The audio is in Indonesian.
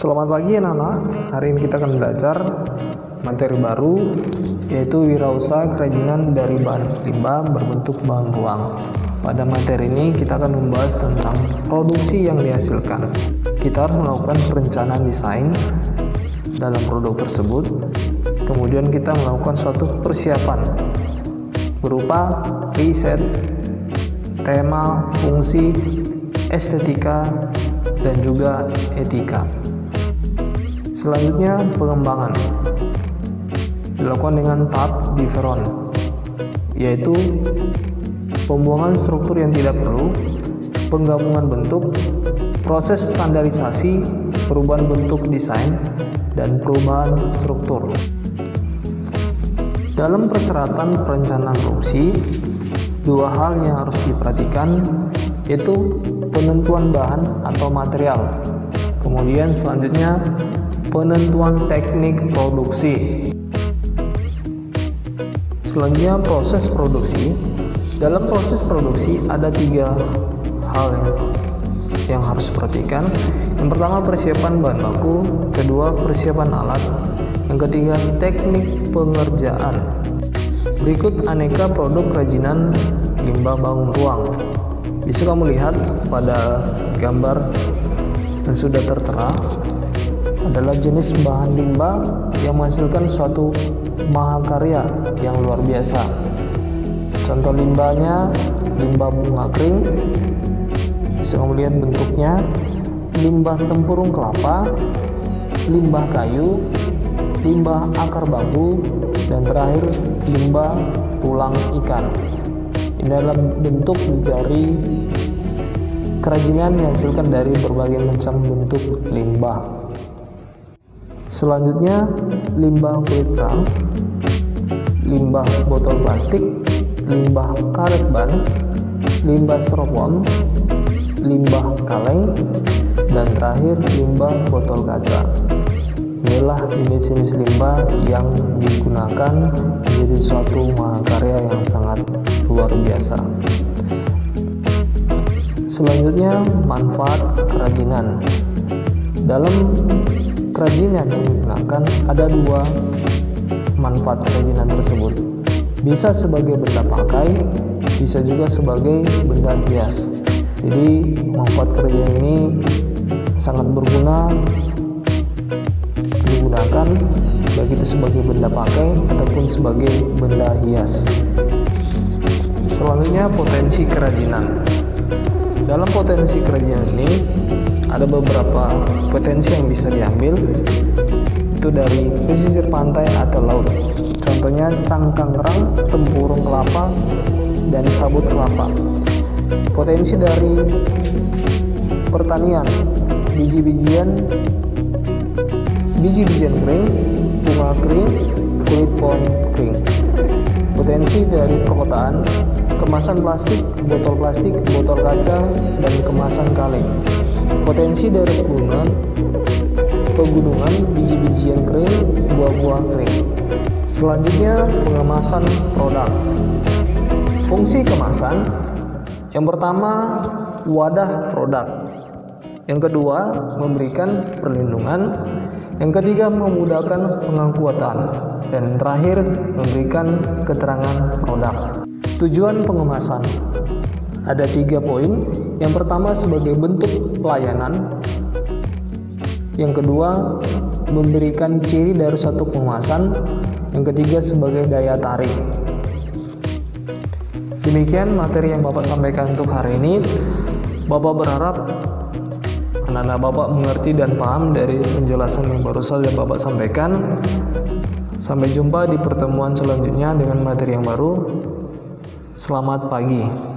Selamat pagi anak-anak, hari ini kita akan belajar materi baru yaitu wirausaha kerajinan dari bahan limbah berbentuk bahan ruang. Pada materi ini kita akan membahas tentang produksi yang dihasilkan. Kita harus melakukan perencanaan desain dalam produk tersebut, kemudian kita melakukan suatu persiapan berupa riset, tema, fungsi, estetika, dan juga etika. Selanjutnya pengembangan dilakukan dengan tahap differon, yaitu pembuangan struktur yang tidak perlu, penggabungan bentuk, proses standarisasi, perubahan bentuk desain, dan perubahan struktur. Dalam persyaratan perencanaan produksi, dua hal yang harus diperhatikan yaitu penentuan bahan atau material, kemudian selanjutnya penentuan teknik produksi. Selanjutnya proses produksi. Dalam proses produksi ada tiga hal yang harus diperhatikan. Yang pertama persiapan bahan baku, kedua persiapan alat, yang ketiga teknik pengerjaan. Berikut aneka produk kerajinan limbah bangun ruang. Bisa kamu lihat pada gambar yang sudah tertera adalah jenis bahan limbah yang menghasilkan suatu mahakarya yang luar biasa. Contoh limbahnya, limbah bunga kering, bisa kamu lihat bentuknya, limbah tempurung kelapa, limbah kayu, limbah akar bambu, dan terakhir limbah tulang ikan. Ini adalah bentuk dari kerajinan yang dihasilkan dari berbagai macam bentuk limbah. Selanjutnya limbah kulit kerang, limbah botol plastik, limbah karet ban, limbah styrofoam, limbah kaleng, dan terakhir limbah botol kaca. Inilah jenis-jenis limbah yang digunakan menjadi suatu mahakarya yang sangat luar biasa. Selanjutnya manfaat kerajinan. Dalam kerajinan yang digunakan ada dua manfaat kerajinan tersebut. Bisa sebagai benda pakai, bisa juga sebagai benda hias. Jadi manfaat kerajinan ini sangat berguna digunakan baik itu sebagai benda pakai ataupun sebagai benda hias. Selanjutnya potensi kerajinan. Dalam potensi kerajinan ini ada beberapa potensi yang bisa diambil, itu dari pesisir pantai atau laut. Contohnya cangkang kerang, tempurung kelapa, dan sabut kelapa. Potensi dari pertanian, biji-bijian kering, bunga kering, kulit pohon kering. Potensi dari perkotaan, kemasan plastik, botol kaca, dan kemasan kaleng. Potensi dari pegunungan, biji-bijian kering, buah-buah kering. Selanjutnya pengemasan produk. Fungsi kemasan, yang pertama wadah produk, yang kedua memberikan perlindungan, yang ketiga memudahkan pengangkutan, dan terakhir memberikan keterangan produk. Tujuan pengemasan ada 3 poin. Yang pertama sebagai bentuk pelayanan, yang kedua memberikan ciri dari suatu pengemasan, yang ketiga sebagai daya tarik. Demikian materi yang Bapak sampaikan untuk hari ini. Bapak berharap anak-anak Bapak mengerti dan paham dari penjelasan yang baru saja Bapak sampaikan. Sampai jumpa di pertemuan selanjutnya dengan materi yang baru. Selamat pagi.